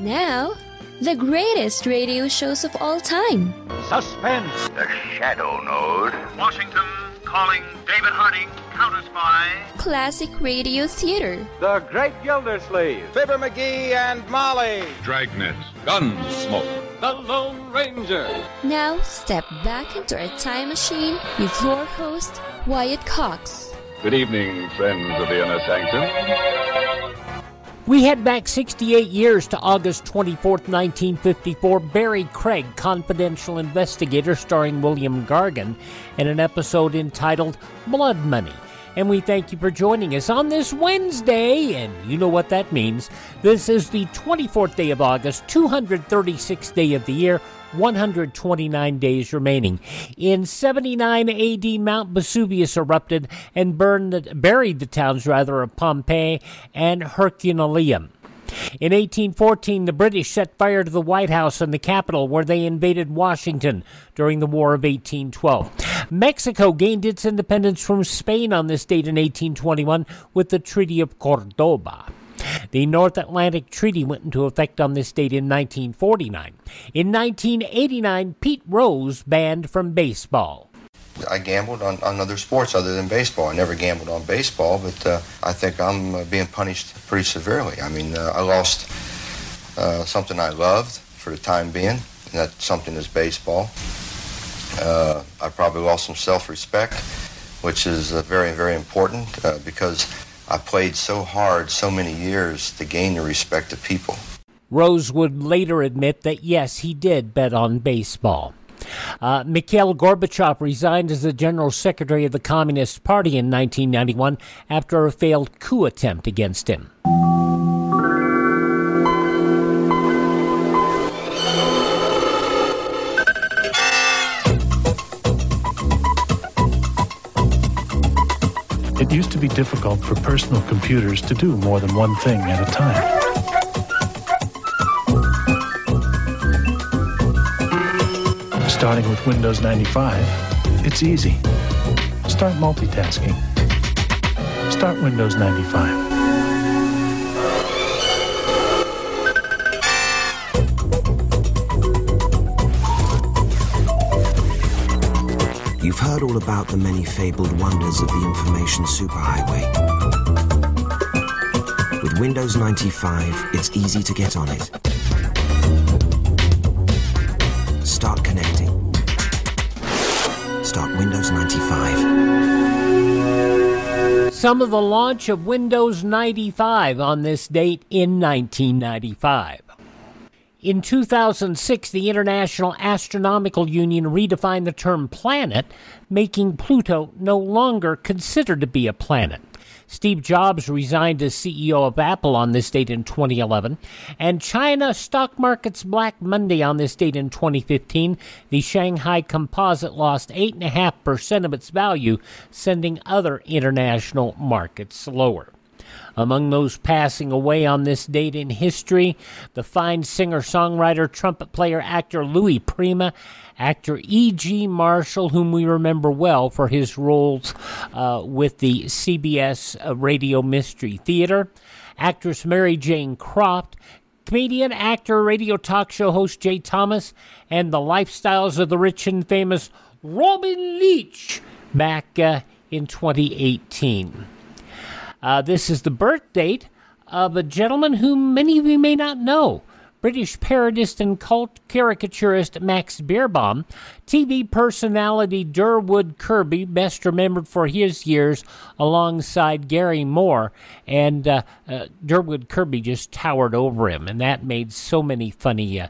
Now, the greatest radio shows of all time. Suspense. The Shadow Knows. Washington calling David Harding, counter-spy. Classic radio theater. The Great Gildersleeve. Fibber McGee and Molly. Dragnet. Gunsmoke. The Lone Ranger. Now, step back into a time machine with your host, Wyatt Cox. Good evening, friends of the Inner Sanctum. We head back 68 years to August 24th, 1954. Barrie Craig, confidential investigator, starring William Gargan, in an episode entitled Blood Money. And we thank you for joining us on this Wednesday, and you know what that means. This is the 24th day of August, 236th day of the year, 129 days remaining. In 79 A.D., Mount Vesuvius erupted and buried the towns of Pompeii and Herculaneum. In 1814, the British set fire to the White House and the Capitol, where they invaded Washington during the War of 1812. Mexico gained its independence from Spain on this date in 1821 with the Treaty of Cordoba. The North Atlantic Treaty went into effect on this date in 1949. In 1989, Pete Rose banned from baseball. I gambled on other sports other than baseball. I never gambled on baseball, but I think I'm being punished pretty severely. I mean, I lost something I loved for the time being, and that something is baseball. I probably lost some self-respect, which is very, very important because I played so hard so many years to gain the respect of people. Rose would later admit that, yes, he did bet on baseball. Mikhail Gorbachev resigned as the General Secretary of the Communist Party in 1991 after a failed coup attempt against him. It used to be difficult for personal computers to do more than one thing at a time. Starting with Windows 95, it's easy. Start multitasking. Start Windows 95. You've heard all about the many fabled wonders of the information superhighway. With Windows 95, it's easy to get on it. Start connecting. Start Windows 95. Some of the launch of Windows 95 on this date in 1995. In 2006, the International Astronomical Union redefined the term planet, making Pluto no longer considered to be a planet. Steve Jobs resigned as CEO of Apple on this date in 2011, and China stock market's Black Monday on this date in 2015. The Shanghai Composite lost 8.5% of its value, sending other international markets lower. Among those passing away on this date in history, the fine singer-songwriter, trumpet player, actor Louis Prima, actor E.G. Marshall, whom we remember well for his roles with the CBS Radio Mystery Theater, actress Mary Jane Croft, comedian, actor, radio talk show host Jay Thomas, and the lifestyles of the rich and famous Robin Leach back in 2018. This is the birth date of a gentleman whom many of you may not know. British parodist and cult caricaturist Max Beerbohm, TV personality Durwood Kirby, best remembered for his years alongside Gary Moore, and Durwood Kirby just towered over him, and that made so many funny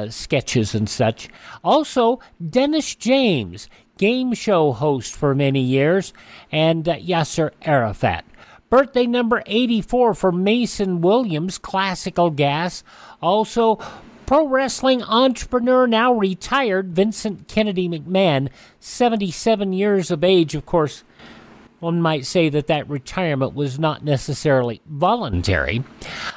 sketches and such. Also, Dennis James, game show host for many years, and Yasser Arafat. Birthday number 84 for Mason Williams, classical gas. Also, pro wrestling entrepreneur, now retired, Vincent Kennedy McMahon, 77 years of age. Of course, one might say that retirement was not necessarily voluntary.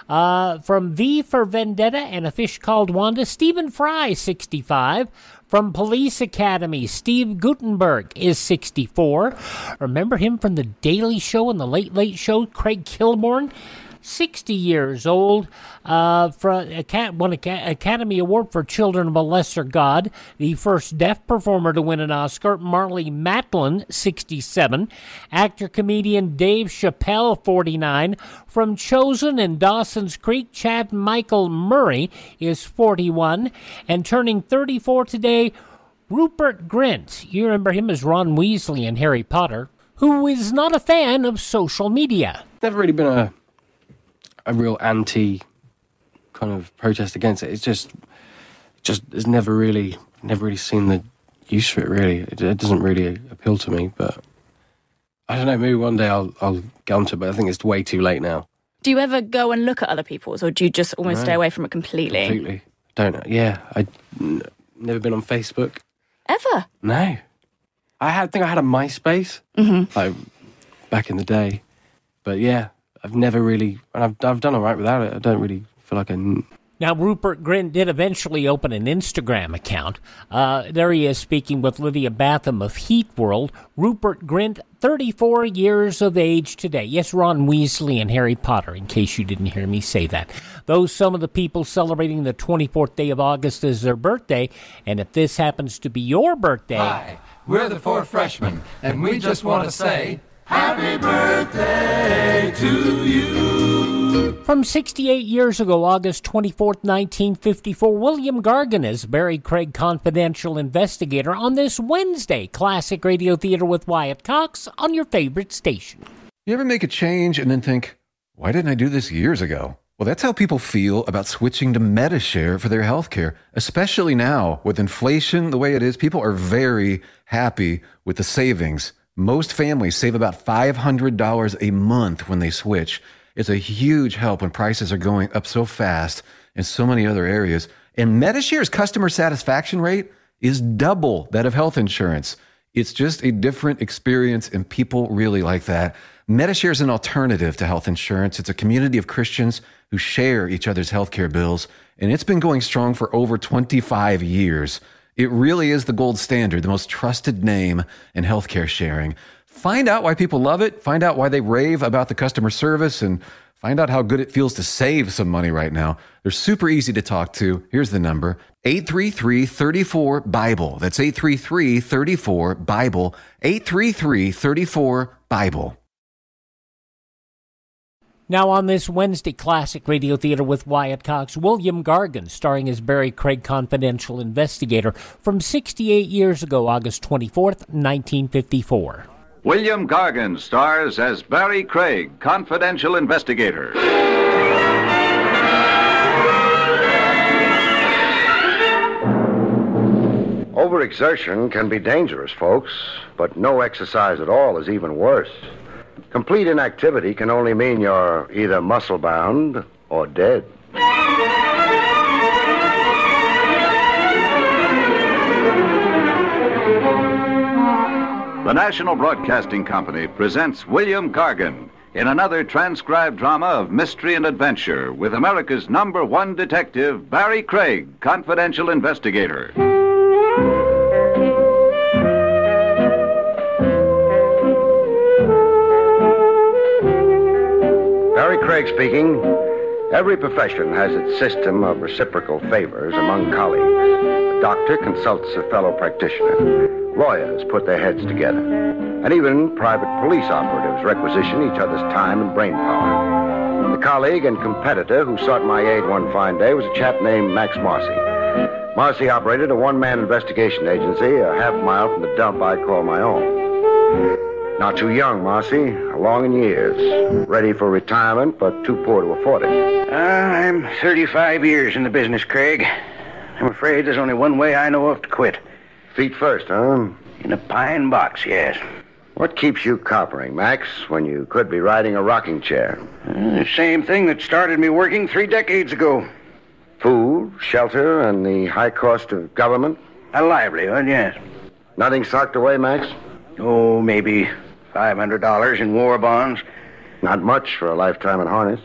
From V for Vendetta and A Fish Called Wanda, Stephen Fry, 65. From Police Academy, Steve Guttenberg is 64. Remember him from The Daily Show and The Late Late Show, Craig Kilborn? 60 years old, won an Academy Award for Children of a Lesser God. The first deaf performer to win an Oscar, Marlee Matlin, 67. Actor-comedian Dave Chappelle, 49. From Chosen and Dawson's Creek, Chad Michael Murray is 41. And turning 34 today, Rupert Grint. You remember him as Ron Weasley in Harry Potter, who is not a fan of social media. Never really been a real anti kind of protest against it. It's just it's never really seen the use for it, really. It doesn't really appeal to me, but I don't know, maybe one day I'll get onto it, but I think it's way too late now. Do you ever go and look at other people's, or do you just almost stay away from it completely? Completely. Don't know. Yeah, never been on Facebook. Ever? No. I think I had a MySpace, like, back in the day. But yeah, I've never really... And I've done all right without it. I don't really feel like Now, Rupert Grint did eventually open an Instagram account. There he is speaking with Lydia Batham of Heat World. Rupert Grint, 34 years of age today. Yes, Ron Weasley and Harry Potter, in case you didn't hear me say that. Those some of the people celebrating the 24th day of August as their birthday. And if this happens to be your birthday... Hi, we're the 4 freshmen, and we just want to say... Happy birthday to you. From 68 years ago, August 24th, 1954, William Gargan is Barrie Craig confidential investigator on this Wednesday. Classic Radio Theater with Wyatt Cox on your favorite station. You ever make a change and then think, why didn't I do this years ago? Well, that's how people feel about switching to Medishare for their health care, especially now with inflation the way it is. People are very happy with the savings. Most families save about $500 a month when they switch. It's a huge help when prices are going up so fast in so many other areas. And Medishare's customer satisfaction rate is double that of health insurance. It's just a different experience, and people really like that. Medishare is an alternative to health insurance. It's a community of Christians who share each other's healthcare bills, and it's been going strong for over 25 years. It really is the gold standard, the most trusted name in healthcare sharing. Find out why people love it. Find out why they rave about the customer service, and find out how good it feels to save some money right now. They're super easy to talk to. Here's the number, 833-34-BIBLE. That's 833-34-BIBLE, 833-34-BIBLE. Now on this Wednesday, Classic Radio Theater with Wyatt Cox, William Gargan, starring as Barrie Craig confidential investigator from 68 years ago, August 24th, 1954. William Gargan stars as Barrie Craig, confidential investigator. Overexertion can be dangerous, folks, but no exercise at all is even worse. Complete inactivity can only mean you're either muscle-bound or dead. The National Broadcasting Company presents William Gargan in another transcribed drama of mystery and adventure with America's #1 detective, Barrie Craig, confidential investigator. Barrie Craig speaking. Every profession has its system of reciprocal favors among colleagues. A doctor consults a fellow practitioner. Lawyers put their heads together. And even private police operatives requisition each other's time and brain power. The colleague and competitor who sought my aid one fine day was a chap named Max Marcy. Marcy operated a one-man investigation agency a half-mile from the dump I call my own. Not too young, Marcy, along in years. Ready for retirement, but too poor to afford it. I'm 35 years in the business, Craig. I'm afraid there's only one way I know of to quit. Feet first, huh? In a pine box, yes. What keeps you coppering, Max, when you could be riding a rocking chair? The same thing that started me working 3 decades ago. Food, shelter, and the high cost of government? A livelihood, yes. Nothing socked away, Max? Oh, maybe $500 in war bonds. Not much for a lifetime in harness.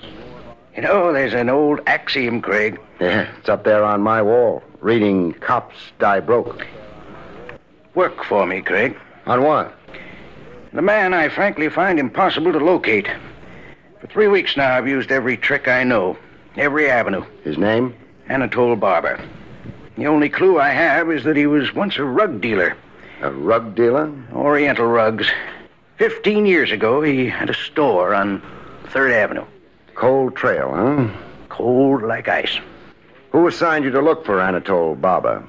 You know, there's an old axiom, Craig. Yeah, it's up there on my wall, reading Cops Die Broke. Work for me, Craig. On what? The man I frankly find impossible to locate. For 3 weeks now, I've used every trick I know. Every avenue. His name? Anatole Barber. The only clue I have is that he was once a rug dealer. A rug dealer? Oriental rugs. 15 years ago, he had a store on 3rd Avenue. Cold trail, huh? Cold like ice. Who assigned you to look for Anatole Barber?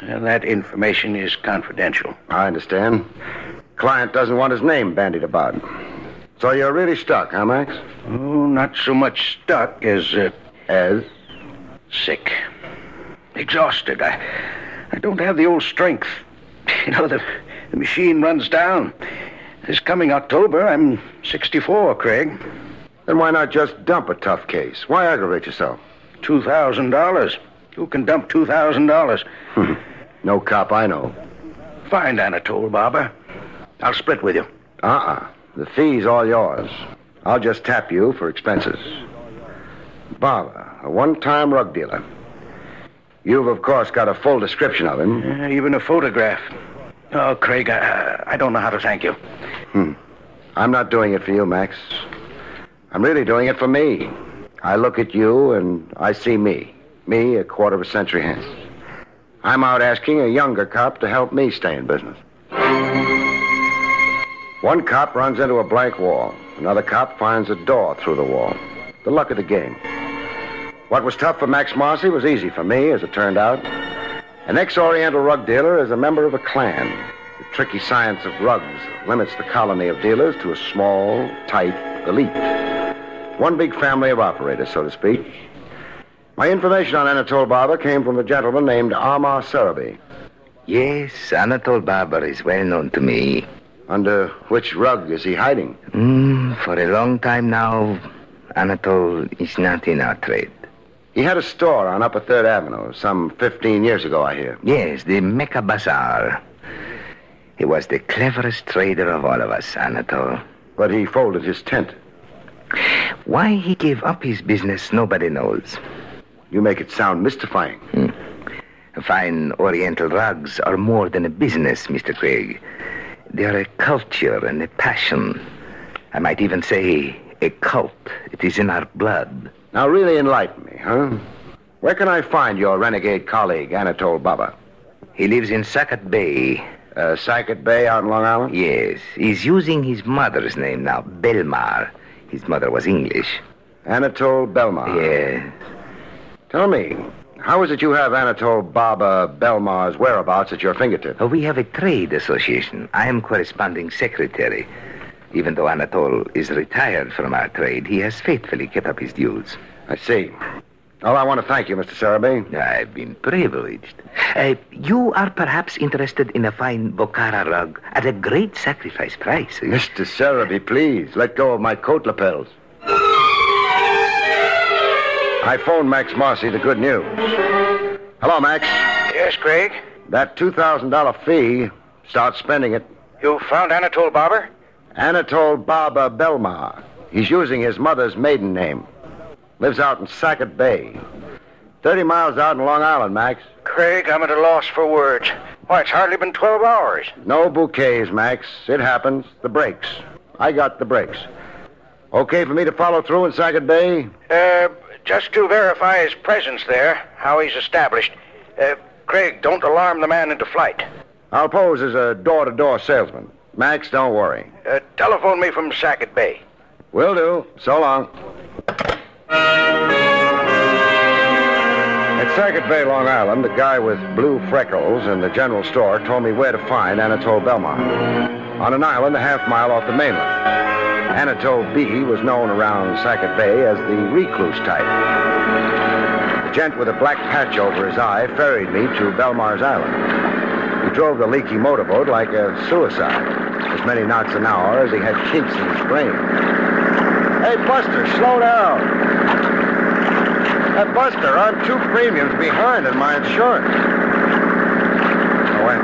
That information is confidential. I understand. Client doesn't want his name bandied about. So you're really stuck, huh, Max? Oh, not so much stuck as... As? Sick. Exhausted. I don't have the old strength. You know, the machine runs down. This coming October, I'm 64, Craig. Then why not just dump a tough case? Why aggravate yourself? $2,000. Who can dump $2,000? No cop I know. Find Anatole Barber. I'll split with you. The fee's all yours. I'll just tap you for expenses. Barber, a one-time rug dealer. You've, of course, got a full description of him. Even a photograph. Oh, Craig, I don't know how to thank you. I'm not doing it for you, Max. I'm really doing it for me. I look at you and I see me. Me, a quarter of a century hence. I'm out asking a younger cop to help me stay in business. One cop runs into a blank wall. Another cop finds a door through the wall. The luck of the game. What was tough for Max Marcy was easy for me, as it turned out. An ex-Oriental rug dealer is a member of a clan. The tricky science of rugs limits the colony of dealers to a small, tight elite. One big family of operators, so to speak. My information on Anatole Barber came from a gentleman named Amar Sarabi. Yes, Anatole Barber is well known to me. Under which rug is he hiding? For a long time now, Anatole is not in our trade. He had a store on Upper 3rd Avenue some 15 years ago, I hear. Yes, the Mecca Bazaar. He was the cleverest trader of all of us, Anatole. But he folded his tent. Why he gave up his business, nobody knows. You make it sound mystifying. Fine Oriental rugs are more than a business, Mr. Craig. They are a culture and a passion. I might even say a cult. It is in our blood. Now really enlighten me, huh? Where can I find your renegade colleague, Anatole Barber? He lives in Sackett Bay. Sackett Bay out in Long Island? Yes. He's using his mother's name now, Belmar. His mother was English. Anatole Belmar? Yes. Tell me, how is it you have Anatole Barber Belmar's whereabouts at your fingertips? We have a trade association. I am corresponding secretary. Even though Anatole is retired from our trade, he has faithfully kept up his dues. I see. Well, I want to thank you, Mr. Sarabi. I've been privileged. You are perhaps interested in a fine Bokhara rug at a great sacrifice price. Mr. Sarabi, please, let go of my coat lapels. I phoned Max Marcy the good news. Hello, Max. Yes, Craig? That $2,000 fee, start spending it. You found Anatole Barber? Anatole Barber Belmar. He's using his mother's maiden name. Lives out in Sackett Bay. 30 miles out in Long Island, Max. Craig, I'm at a loss for words. Why, it's hardly been 12 hours. No bouquets, Max. It happens. The breaks. I got the breaks. Okay for me to follow through in Sackett Bay? Just to verify his presence there, how he's established. Craig, don't alarm the man into flight. I'll pose as a door-to-door salesman. Max, don't worry. Telephone me from Sackett Bay. Will do. So long. At Sackett Bay, Long Island, the guy with blue freckles in the general store told me where to find Anatole Belmar. On an island a half-mile off the mainland. Anatole B. was known around Sackett Bay as the recluse type. The gent with a black patch over his eye ferried me to Belmar's Island. He drove the leaky motorboat like a suicide, as many knots an hour as he had kinks in his brain. Hey, Buster, slow down. Hey, Buster, I'm 2 premiums behind in my insurance. Oh, wait.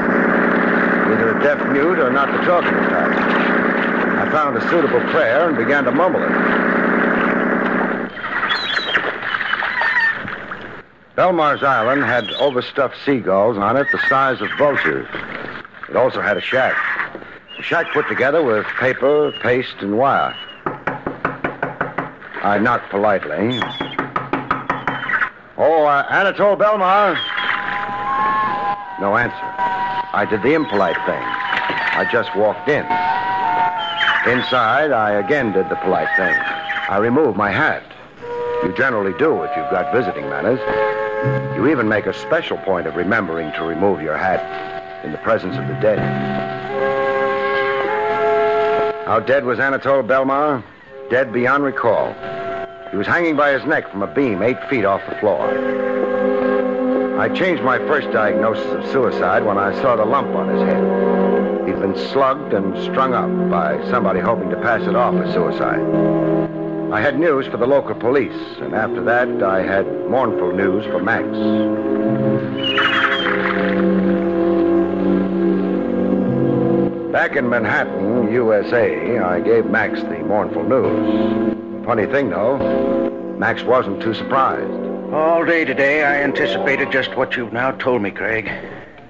Either a deaf mute or not the talking type. I found a suitable prayer and began to mumble it. Belmar's Island had overstuffed seagulls on it the size of vultures. It also had a shack. A shack put together with paper, paste, and wire. I knocked politely. Oh, Anatole Barber. No answer. I did the impolite thing. I just walked in. Inside, I again did the polite thing. I removed my hat. You generally do if you've got visiting manners. You even make a special point of remembering to remove your hat in the presence of the dead. How dead was Anatole Barber? Dead beyond recall. He was hanging by his neck from a beam 8 feet off the floor. I changed my first diagnosis of suicide when I saw the lump on his head. He'd been slugged and strung up by somebody hoping to pass it off as suicide. I had news for the local police, and after that, I had mournful news for Max. Back in Manhattan, USA, I gave Max the mournful news. Funny thing, though, Max wasn't too surprised. All day today, I anticipated just what you've now told me, Craig.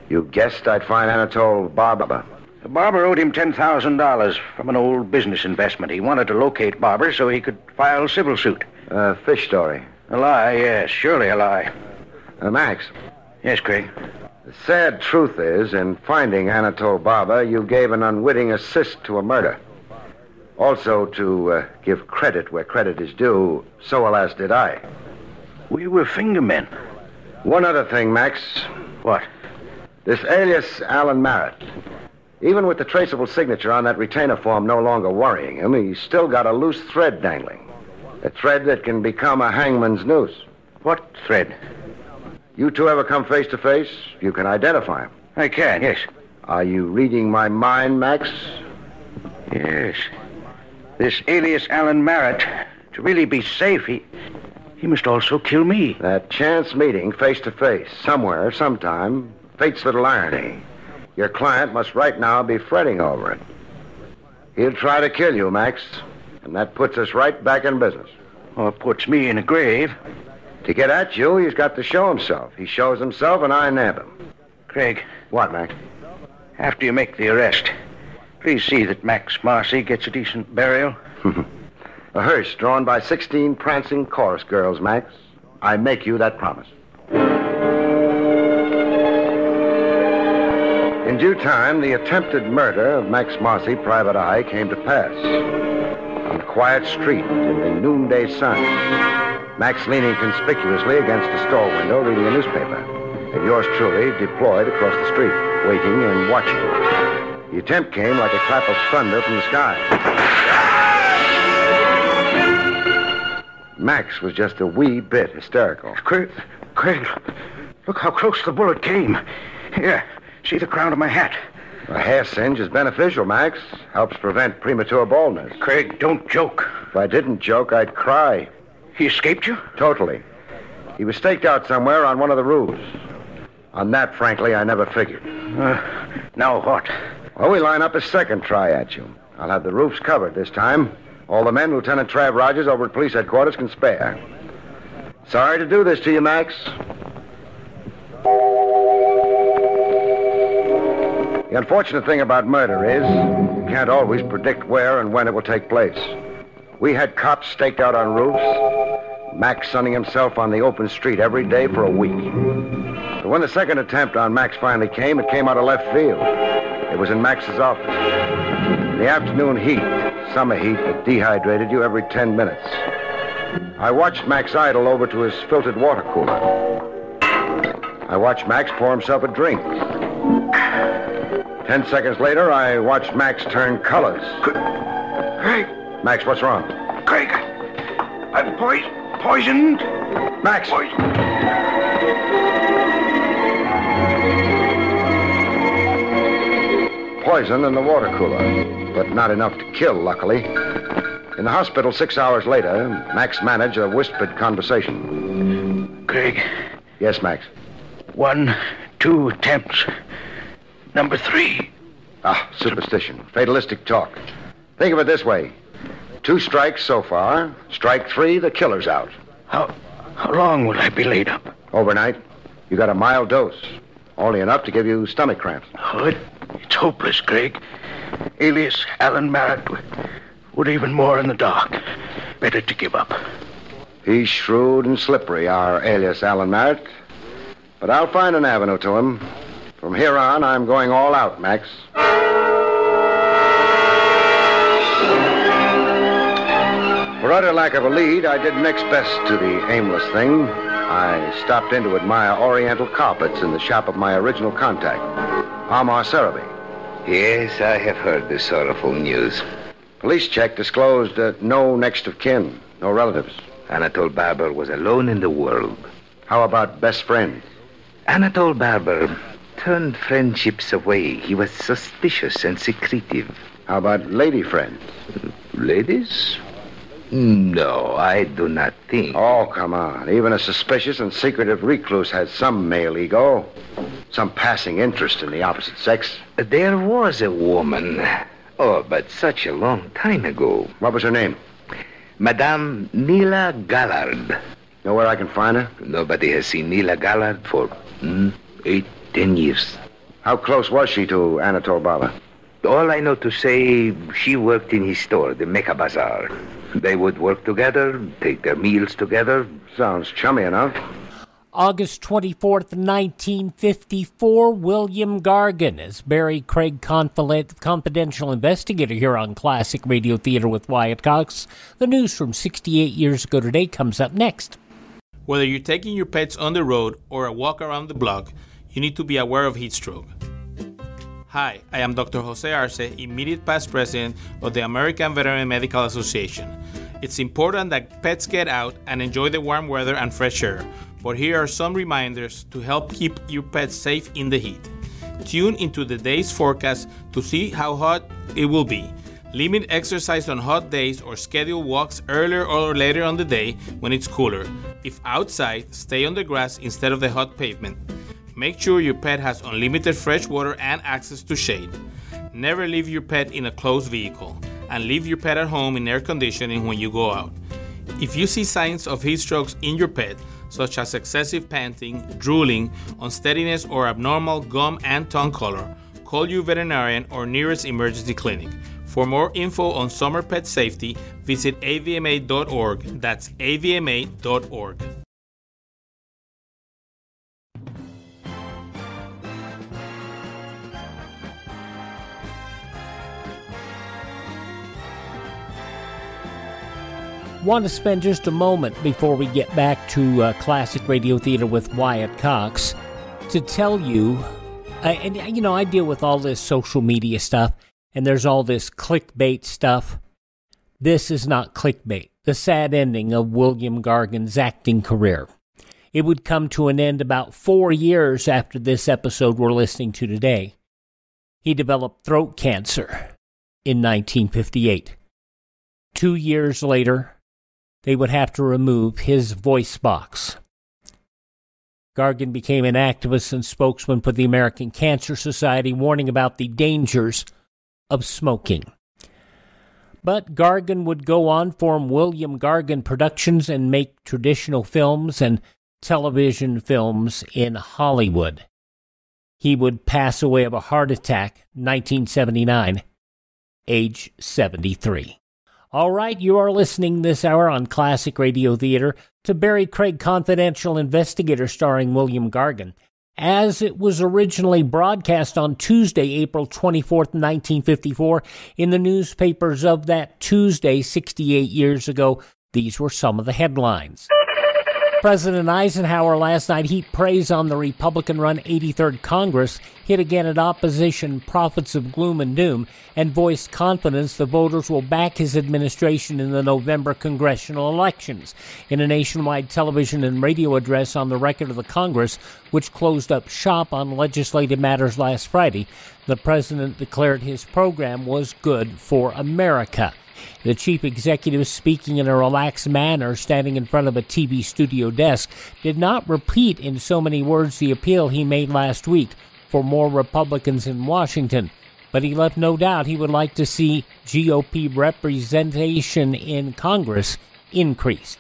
You guessed I'd find Anatole Barber? Barber owed him $10,000 from an old business investment. He wanted to locate Barber so he could file civil suit. Fish story. A lie, yes, surely a lie. Max. Yes, Craig. The sad truth is, in finding Anatole Barber, you gave an unwitting assist to a murder. Also, to give credit where credit is due, so alas did I. We were fingermen. One other thing, Max. What? This alias Alan Merritt. Even with the traceable signature on that retainer form no longer worrying him, he's still got a loose thread dangling. A thread that can become a hangman's noose. What thread? You two ever come face to face? You can identify him. I can, yes. Are you reading my mind, Max? Yes. This alias Alan Merritt, to really be safe, he must also kill me. That chance meeting face to face, somewhere, sometime, fate's little irony. Your client must right now be fretting over it. He'll try to kill you, Max, and that puts us right back in business. Or puts me in a grave. To get at you, he's got to show himself. He shows himself, and I nab him. Craig. What, Max? After you make the arrest, please see that Max Marcy gets a decent burial. A hearse drawn by 16 prancing chorus girls, Max. I make you that promise. In due time, the attempted murder of Max Marcy, Private Eye, came to pass. On a quiet street in the noonday sun, Max leaning conspicuously against a store window reading a newspaper, and yours truly deployed across the street, waiting and watching. The attempt came like a clap of thunder from the sky. Max was just a wee bit hysterical. Craig, look how close the bullet came. Here, see the crown of my hat. A hair singe is beneficial, Max. Helps prevent premature baldness. Craig, don't joke. If I didn't joke, I'd cry. He escaped you? Totally. He was staked out somewhere on one of the roofs. On that, frankly, I never figured. Now what? Well, we line up a second try at you. I'll have the roofs covered this time. All the men Lieutenant Trav Rogers over at police headquarters can spare. Sorry to do this to you, Max. The unfortunate thing about murder is you can't always predict where and when it will take place. We had cops staked out on roofs, Max sunning himself on the open street every day for a week. But when the second attempt on Max finally came, it came out of left field. It was in Max's office. In the afternoon heat, summer heat that dehydrated you every 10 minutes. I watched Max idle over to his filtered water cooler. I watched Max pour himself a drink. 10 seconds later, I watched Max turn colors. Craig! Max, what's wrong? Craig! I'm poisoned! Max! Poison in the water cooler, but not enough to kill, luckily. In the hospital 6 hours later, Max managed a whispered conversation. Craig. Yes, Max. 1, 2 attempts. Number 3. Superstition. Fatalistic talk. Think of it this way. 2 strikes so far. Strike 3, the killer's out. How long will I be laid up? Overnight. You got a mild dose. Only enough to give you stomach cramps. It's hopeless, Craig. Alias Alan Merritt would even more in the dark. better to give up. He's shrewd and slippery, our alias Alan Merritt. But I'll find an avenue to him. From here on, I'm going all out, Max. For utter lack of a lead, I did next best to the aimless thing. I stopped in to admire Oriental carpets in the shop of my original contact, Amar Sarabi. Yes, I have heard the sorrowful news. Police check disclosed no next of kin, no relatives. Anatole Barber was alone in the world. How about best friends? Anatole Barber turned friendships away. He was suspicious and secretive. How about lady friends? Ladies? No, I do not think. Oh, come on. Even a suspicious and secretive recluse has some male ego. Some passing interest in the opposite sex. There was a woman. Oh, but such a long time ago. What was her name? Madame Nila Gallard. Know where I can find her? Nobody has seen Nila Gallard for 8-10 years. How close was she to Anatole Barber? All I know to say, she worked in his store, the Mecca Bazaar. They would work together, take their meals together. Sounds chummy enough. August 24th, 1954, William Gargan as Barrie Craig, confidential investigator here on Classic Radio Theater with Wyatt Cox. The news from 68 years ago today comes up next. Whether you're taking your pets on the road or a walk around the block, you need to be aware of heat stroke. Hi, I am Dr. Jose Arce, immediate past president of the American Veterinary Medical Association. It's important that pets get out and enjoy the warm weather and fresh air, but here are some reminders to help keep your pets safe in the heat. Tune into the day's forecast to see how hot it will be. Limit exercise on hot days or schedule walks earlier or later on the day when it's cooler. If outside, stay on the grass instead of the hot pavement. Make sure your pet has unlimited fresh water and access to shade. Never leave your pet in a closed vehicle, and leave your pet at home in air conditioning when you go out. If you see signs of heat strokes in your pet, such as excessive panting, drooling, unsteadiness, or abnormal gum and tongue color, call your veterinarian or nearest emergency clinic. For more info on summer pet safety, visit avma.org. That's avma.org. Want to spend just a moment before we get back to Classic Radio Theater with Wyatt Cox to tell you, and you know, I deal with all this social media stuff, and there's all this clickbait stuff. This is not clickbait. The sad ending of William Gargan's acting career. It would come to an end about 4 years after this episode we're listening to today. He developed throat cancer in 1958. 2 years later, they would have to remove his voice box. Gargan became an activist and spokesman for the American Cancer Society, warning about the dangers of smoking. But Gargan would go on, form William Gargan Productions, and make traditional films and television films in Hollywood. He would pass away of a heart attack in 1979, age 73. All right, you are listening this hour on Classic Radio Theater to Barrie Craig, Confidential Investigator, starring William Gargan, as it was originally broadcast on Tuesday, April 24th, 1954, in the newspapers of that Tuesday, 68 years ago. These were some of the headlines. President Eisenhower last night heaped praise on the Republican-run 83rd Congress, hit again at opposition prophets of gloom and doom, and voiced confidence the voters will back his administration in the November congressional elections. In a nationwide television and radio address on the record of the Congress, which closed up shop on legislative matters last Friday, the president declared his program was good for America. The chief executive, speaking in a relaxed manner, standing in front of a TV studio desk, did not repeat in so many words the appeal he made last week for more Republicans in Washington, but he left no doubt he would like to see GOP representation in Congress increased.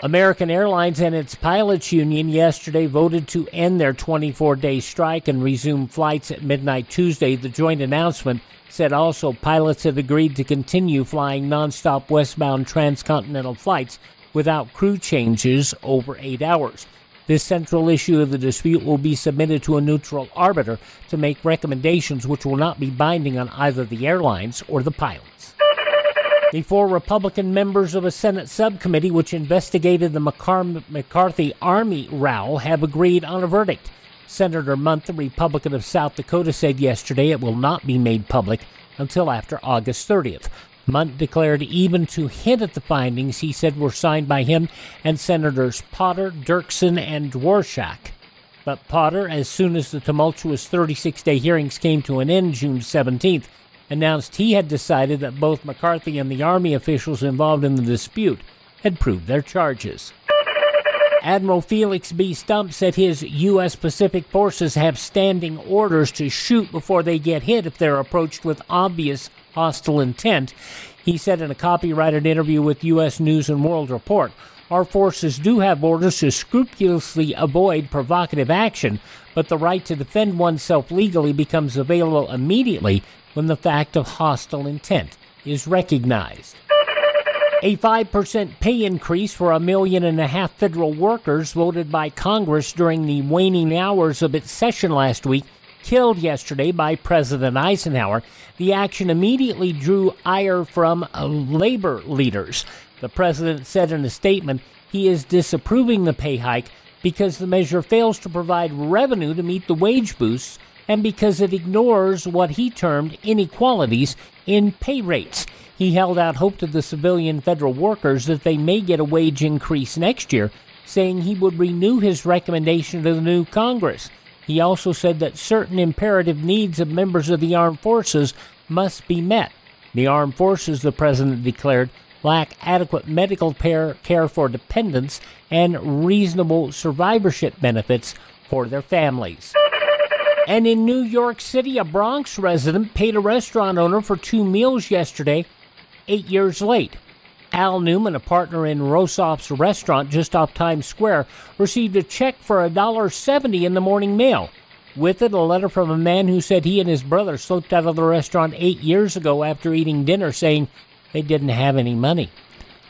American Airlines and its pilots union yesterday voted to end their 24-day strike and resume flights at midnight Tuesday. The joint announcement said also pilots had agreed to continue flying nonstop westbound transcontinental flights without crew changes over 8 hours. This central issue of the dispute will be submitted to a neutral arbiter to make recommendations which will not be binding on either the airlines or the pilots. The 4 Republican members of a Senate subcommittee which investigated the McCarthy Army row have agreed on a verdict. Senator Munt, the Republican of South Dakota, said yesterday it will not be made public until after August 30th. Munt declared even to hint at the findings he said were signed by him and Senators Potter, Dirksen, and Dworshak. But Potter, as soon as the tumultuous 36-day hearings came to an end June 17th, announced he had decided that both McCarthy and the Army officials involved in the dispute had proved their charges. Admiral Felix B. Stump said his U.S. Pacific forces have standing orders to shoot before they get hit if they're approached with obvious hostile intent. He said in a copyrighted interview with U.S. News and World Report, "Our forces do have orders to scrupulously avoid provocative action, but the right to defend oneself legally becomes available immediately when the fact of hostile intent is recognized." A 5% pay increase for 1.5 million federal workers voted by Congress during the waning hours of its session last week, killed yesterday by President Eisenhower. The action immediately drew ire from labor leaders. The president said in a statement he is disapproving the pay hike because the measure fails to provide revenue to meet the wage boosts and because it ignores what he termed inequalities in pay rates. He held out hope to the civilian federal workers that they may get a wage increase next year, saying he would renew his recommendation to the new Congress. He also said that certain imperative needs of members of the armed forces must be met. The armed forces, the president declared, lack adequate medical care for dependents and reasonable survivorship benefits for their families. And in New York City, a Bronx resident paid a restaurant owner for 2 meals yesterday, 8 years late. Al Newman, a partner in Rossoff's restaurant just off Times Square, received a check for $1.70 in the morning mail. With it, a letter from a man who said he and his brother slipped out of the restaurant 8 years ago after eating dinner, saying they didn't have any money.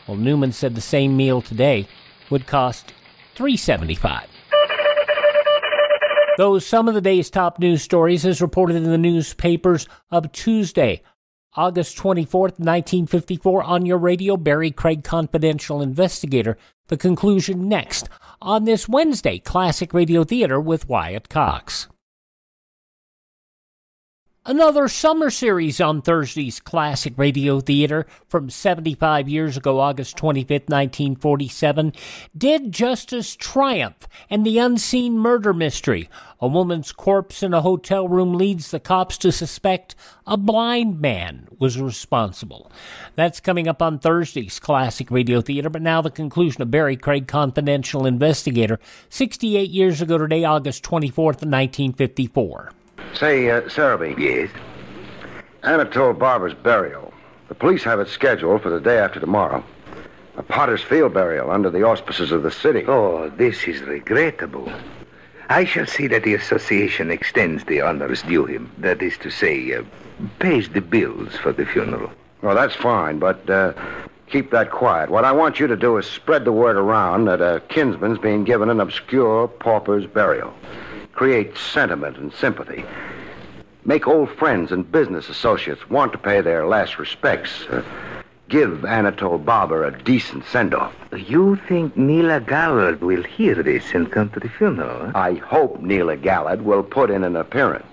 Well, Newman said the same meal today would cost $3.75. Those some of the day's top news stories as reported in the newspapers of Tuesday, August 24th, 1954, on your radio, Barrie Craig, confidential investigator. The conclusion next on this Wednesday, Classic Radio Theater with Wyatt Cox. Another summer series on Thursday's Classic Radio Theater from 75 years ago, August 25th, 1947, Did Justice Triumph and the Unseen Murder Mystery? A woman's corpse in a hotel room leads the cops to suspect a blind man was responsible. That's coming up on Thursday's Classic Radio Theater, but now the conclusion of Barrie Craig, confidential investigator, 68 years ago today, August 24th, 1954. Say, Sarabee. Yes? Anatole Barber's burial. The police have it scheduled for the day after tomorrow. A Potter's Field burial under the auspices of the city. Oh, this is regrettable. I shall see that the association extends the honors due him. That is to say, pays the bills for the funeral. Well, that's fine, but keep that quiet. What I want you to do is spread the word around that a kinsman's being given an obscure pauper's burial. Create sentiment and sympathy. Make old friends and business associates want to pay their last respects. Give Anatole Barber a decent send-off. You think Neela Gallard will hear this and come to the funeral? Huh? I hope Neela Gallard will put in an appearance.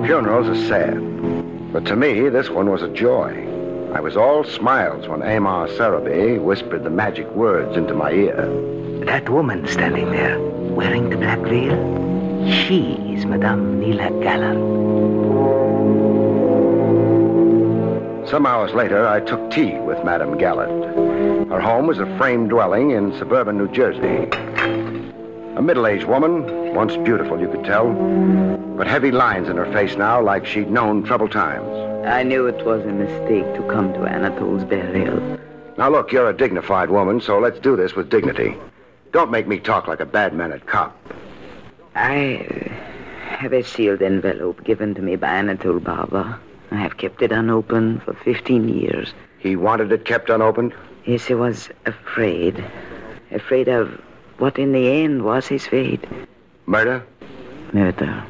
Funerals are sad, but to me, this one was a joy. I was all smiles when Amar Sarabee whispered the magic words into my ear. That woman standing there, wearing the black veil, she is Madame Neela Gallard. Some hours later, I took tea with Madame Gallard. Her home was a frame dwelling in suburban New Jersey. A middle-aged woman, once beautiful, you could tell, but heavy lines in her face now like she'd known troubled times. I knew it was a mistake to come to Anatole's burial. Now look, you're a dignified woman, so let's do this with dignity. Don't make me talk like a bad-mannered cop. I have a sealed envelope given to me by Anatole Barber. I have kept it unopened for 15 years. He wanted it kept unopened? Yes, he was afraid. Afraid of what in the end was his fate. Murder? Murder.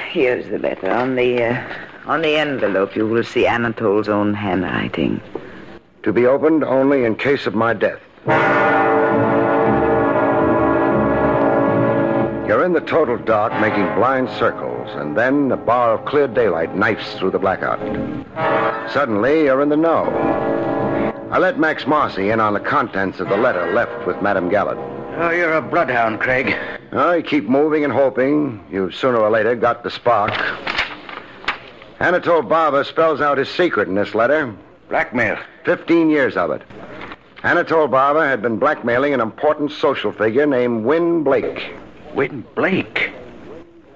Here's the letter. On the envelope, you will see Anatole's own handwriting. To be opened only in case of my death. You're in the total dark, making blind circles, and then a bar of clear daylight knifes through the blackout. Suddenly, you're in the know. I let Max Marcy in on the contents of the letter left with Madame Gallant. Oh, you're a bloodhound, Craig. Oh, you keep moving and hoping. You've sooner or later got the spark. Anatole Barber spells out his secret in this letter. Blackmail. 15 years of it. Anatole Barber had been blackmailing an important social figure named Win Blake. Win Blake?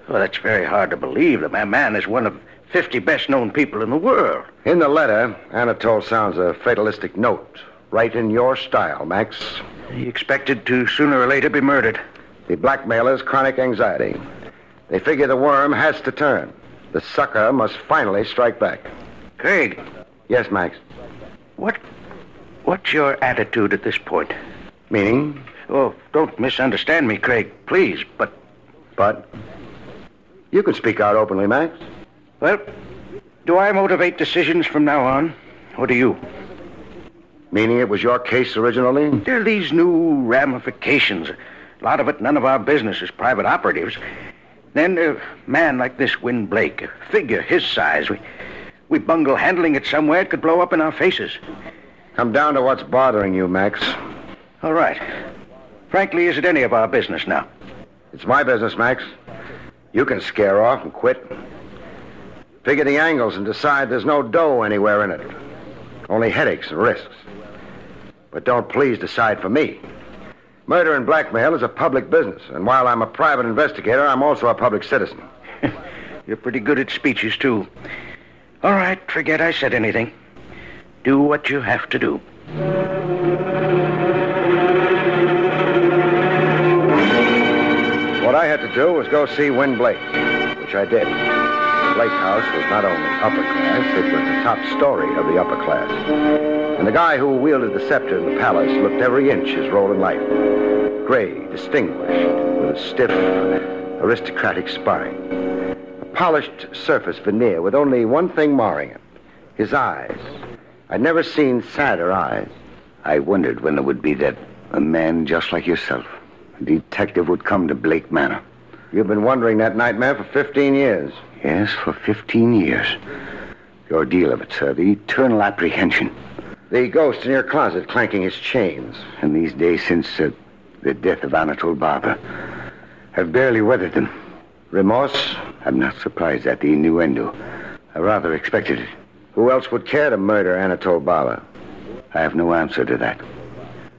Well, that's very hard to believe. The man is one of 50 best-known people in the world. In the letter, Anatole sounds a fatalistic note. Right in your style, Max. He expected to sooner or later be murdered. The blackmailer's chronic anxiety. They figure the worm has to turn. The sucker must finally strike back. Craig. Yes, Max. What's your attitude at this point? Meaning? Oh, don't misunderstand me, Craig, please, but... But? You can speak out openly, Max. Well, do I motivate decisions from now on, or do you? Meaning it was your case originally? There are these new ramifications. A lot of it none of our business as private operatives. Then a man like this Win Blake, a figure his size, we bungle handling it somewhere, it could blow up in our faces. Come down to what's bothering you, Max. All right. Frankly, is it any of our business now? It's my business, Max. You can scare off and quit. Figure the angles and decide there's no dough anywhere in it. Only headaches and risks. But don't please decide for me. Murder and blackmail is a public business, and while I'm a private investigator, I'm also a public citizen. You're pretty good at speeches, too. All right, forget I said anything. Do what you have to do. What I had to do was go see Win Blake, which I did. The Blake house was not only upper class, it was the top story of the upper class. And the guy who wielded the scepter in the palace looked every inch his role in life. Gray, distinguished, with a stiff, aristocratic spine. A polished surface veneer with only one thing marring it. His eyes. I'd never seen sadder eyes. I wondered when it would be that a man just like yourself, a detective, would come to Blake Manor. You've been wondering that nightmare for 15 years. Yes, for 15 years. The ordeal of it, sir, the eternal apprehension. The ghost in your closet clanking his chains. And these days since the death of Anatole Barber, I've barely weathered them. Remorse? I'm not surprised at the innuendo. I rather expected it. Who else would care to murder Anatole Barber? I have no answer to that.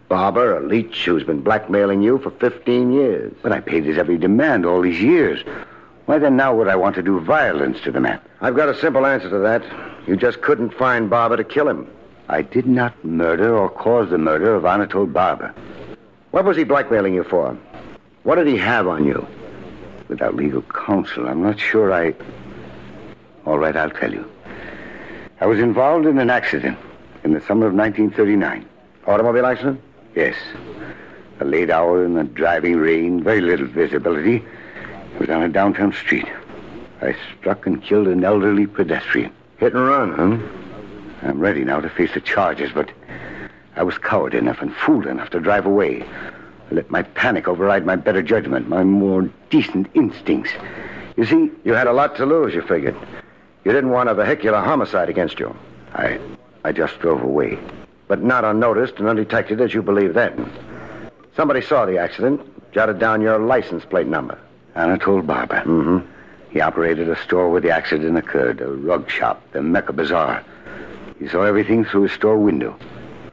Barber, a leech who's been blackmailing you for 15 years. But I paid his every demand all these years. Why then now would I want to do violence to the man? I've got a simple answer to that. You just couldn't find Barber to kill him. I did not murder or cause the murder of Anatole Barber. What was he blackmailing you for? What did he have on you? Without legal counsel, I'm not sure I... All right, I'll tell you. I was involved in an accident in the summer of 1939. Automobile accident? Yes. A late hour in the driving rain, very little visibility. It was on a downtown street. I struck and killed an elderly pedestrian. Hit and run, huh? I'm ready now to face the charges, but I was coward enough and fool enough to drive away. I let my panic override my better judgment, my more decent instincts. You see, you had a lot to lose, you figured. You didn't want a vehicular homicide against you. I just drove away. But not unnoticed and undetected as you believed then. Somebody saw the accident, jotted down your license plate number. Anatole Barber. Mm-hmm. He operated a store where the accident occurred, a rug shop, the Mecca Bazaar. He saw everything through his store window.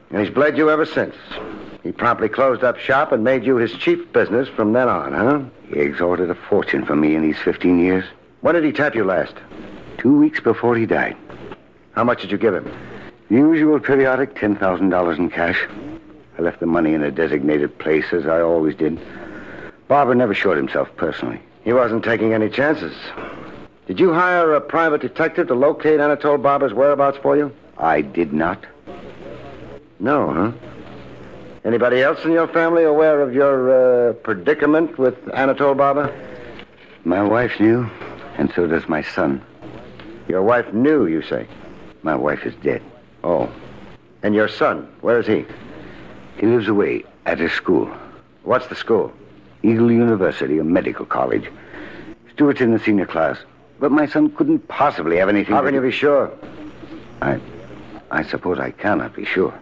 And he's bled you ever since. He promptly closed up shop and made you his chief business from then on, huh? He extorted a fortune from me in these 15 years. When did he tap you last? 2 weeks before he died. How much did you give him? The usual periodic $10,000 in cash. I left the money in a designated place, as I always did. Barber never showed himself personally. He wasn't taking any chances. Did you hire a private detective to locate Anatole Barber's whereabouts for you? I did not. No, huh? Anybody else in your family aware of your predicament with Anatole Barber? My wife knew, and so does my son. Your wife knew, you say? My wife is dead. Oh. And your son, where is he? He lives away at his school. What's the school? Eagle University, a medical college. Stuart's in the senior class. But my son couldn't possibly have anything... How can you be sure? I suppose I cannot be sure.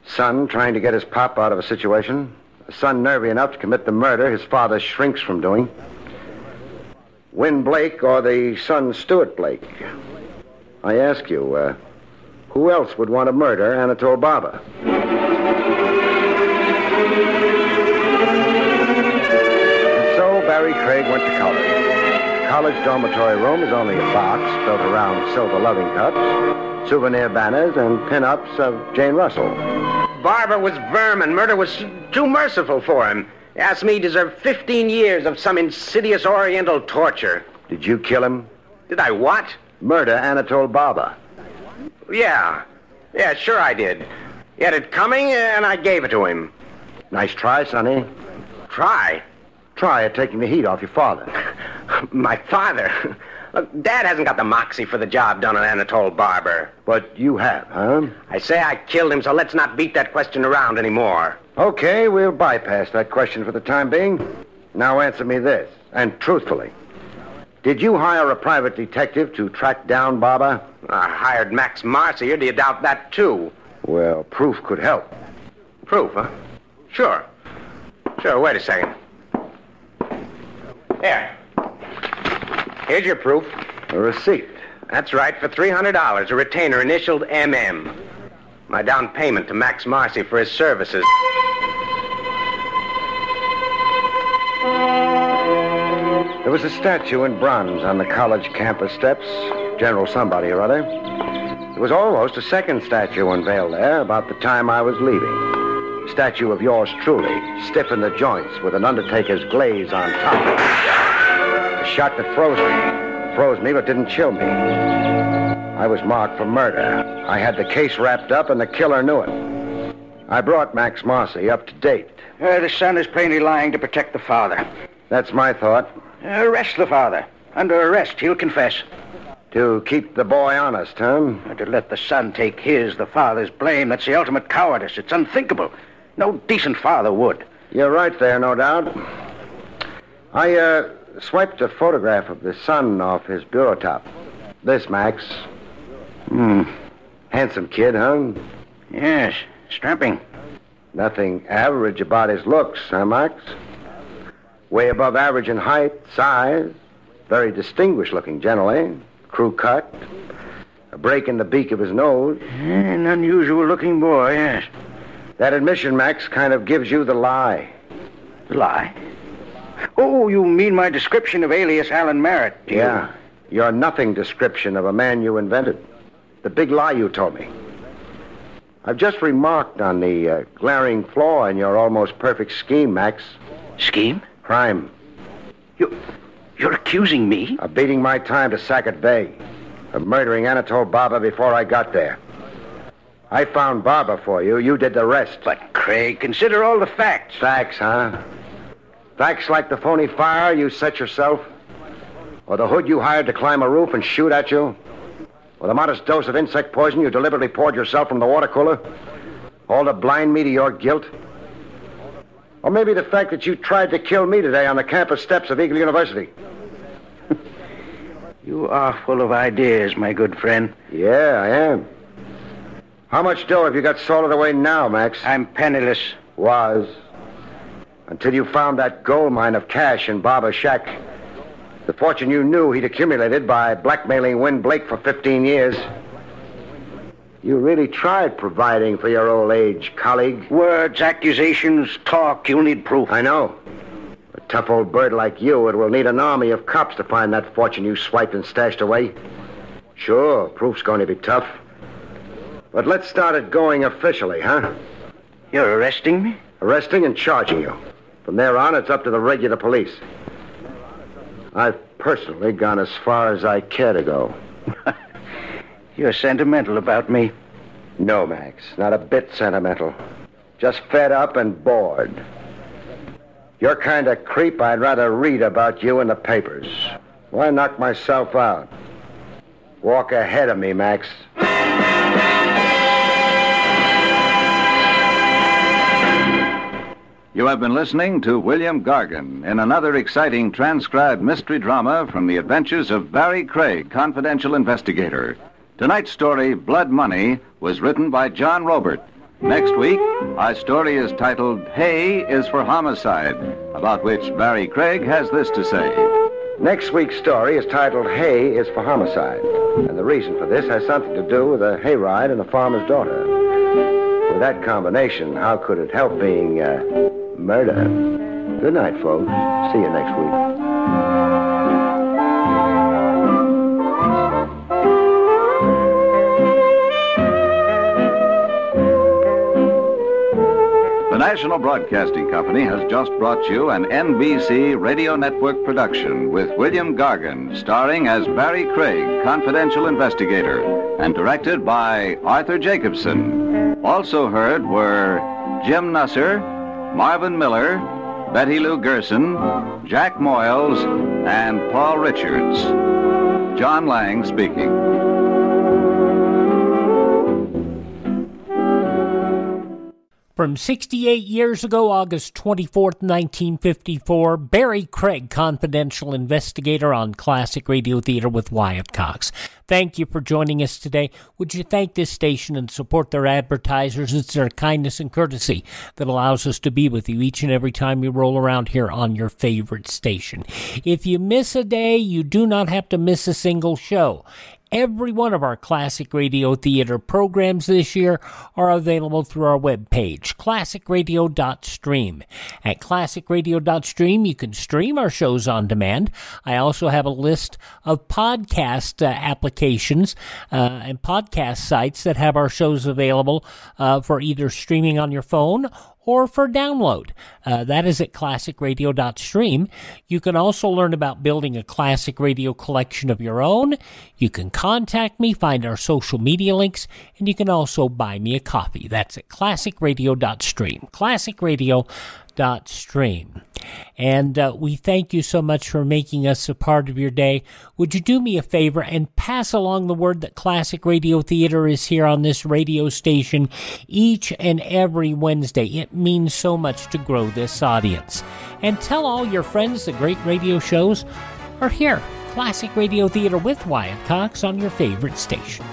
Son trying to get his pop out of a situation. A son nervy enough to commit the murder his father shrinks from doing. Win Blake or the son Stuart Blake? I ask you, who else would want to murder Anatole Barber? And so Barrie Craig went to college. The college dormitory room is only a box built around silver loving cups, souvenir banners, and pin-ups of Jane Russell. Barber was vermin. Murder was too merciful for him. Asked me, he deserved 15 years of some insidious oriental torture. Did you kill him? Did I what? Murder Anatole Barber. Yeah, sure I did. He had it coming, and I gave it to him. Nice try, Sonny. Try? Try at taking the heat off your father. My father? Look, Dad hasn't got the moxie for the job done on Anatole Barber. But you have, huh? I say I killed him, so let's not beat that question around anymore. Okay, we'll bypass that question for the time being. Now answer me this, and truthfully. Did you hire a private detective to track down Barber? I hired Max Marcy. Do you doubt that, too? Well, proof could help. Proof, huh? Sure, wait a second. There. Here's your proof. A receipt. That's right, for $300, a retainer initialed MM. My down payment to Max Marcy for his services. There was a statue in bronze on the college campus steps. General somebody or other. There was almost a second statue unveiled there about the time I was leaving. A statue of yours truly, stiff in the joints with an undertaker's glaze on top. A shot that froze me. Froze me but didn't chill me. I was marked for murder. I had the case wrapped up and the killer knew it. I brought Max Marcy up to date. The son is plainly lying to protect the father. That's my thought. Arrest the father. Under arrest, he'll confess. To keep the boy honest, huh? To let the son take the father's blame, that's the ultimate cowardice. It's unthinkable. No decent father would. You're right there, no doubt. I swiped a photograph of the son off his bureau top. This, Max. Handsome kid, huh? Yes, strapping. Nothing average about his looks, huh, Max? Way above average in height, size. Very distinguished looking generally. Crew cut. A break in the beak of his nose. An unusual looking boy, yes. That admission, Max, kind of gives you the lie. The lie? Oh, you mean my description of alias Alan Merritt? Yeah. Your nothing description of a man you invented. The big lie you told me. I've just remarked on the glaring flaw in your almost perfect scheme, Max. Scheme? Crime. You're accusing me? Of beating my time to Sackett Bay. Of murdering Anatole Barber before I got there. I found Barber for you. You did the rest. But, Craig, consider all the facts. Facts, huh? Facts like the phony fire you set yourself? Or the hood you hired to climb a roof and shoot at you? Or the modest dose of insect poison you deliberately poured yourself from the water cooler? All to blind me to your guilt? Or maybe the fact that you tried to kill me today on the campus steps of Eagle University? You are full of ideas, my good friend. Yeah, I am. How much dough have you got salted away now, Max? I'm penniless. Was. Until you found that gold mine of cash in Barber's shack. The fortune you knew he'd accumulated by blackmailing Win Blake for 15 years. You really tried providing for your old age colleague. Words, accusations, talk, you'll need proof. I know. A tough old bird like you, it will need an army of cops to find that fortune you swiped and stashed away. Sure, proof's going to be tough. But let's start it going officially, huh? You're arresting me? Arresting and charging you. From there on, it's up to the regular police. I've personally gone as far as I care to go. You're sentimental about me. No, Max, not a bit sentimental. Just fed up and bored. Your kind of creep, I'd rather read about you in the papers. Why knock myself out? Walk ahead of me, Max. You have been listening to William Gargan in another exciting transcribed mystery drama from the adventures of Barrie Craig, confidential investigator. Tonight's story, Blood Money, was written by John Robert. Next week, our story is titled Hay is for Homicide, about which Barrie Craig has this to say. Next week's story is titled Hay is for Homicide. And the reason for this has something to do with a hayride and a farmer's daughter. With that combination, how could it help being murder? Good night, folks. See you next week. The National Broadcasting Company has just brought you an NBC Radio Network production with William Gargan, starring as Barrie Craig, confidential investigator, and directed by Arthur Jacobson. Also heard were Jim Nusser, Marvin Miller, Betty Lou Gerson, Jack Moyles, and Paul Richards. John Lang speaking. From 68 years ago, August 24th, 1954, Barrie Craig, confidential investigator on Classic Radio Theater with Wyatt Cox. Thank you for joining us today. Would you thank this station and support their advertisers? It's their kindness and courtesy that allows us to be with you each and every time you roll around here on your favorite station. If you miss a day, you do not have to miss a single show. Every one of our Classic Radio Theater programs this year are available through our webpage, classicradio.stream. At classicradio.stream, you can stream our shows on demand. I also have a list of podcast applications and podcast sites that have our shows available for either streaming on your phone or for download. That is at classicradio.stream. You can also learn about building a classic radio collection of your own. You can contact me, find our social media links, and you can also buy me a coffee. That's at classicradio.stream. classicradio.stream. And we thank you so much for making us a part of your day. Would you do me a favor and pass along the word that Classic Radio Theater is here on this radio station each and every Wednesday? It means so much to grow this audience. And tell all your friends the great radio shows are here. Classic Radio Theater with Wyatt Cox on your favorite station.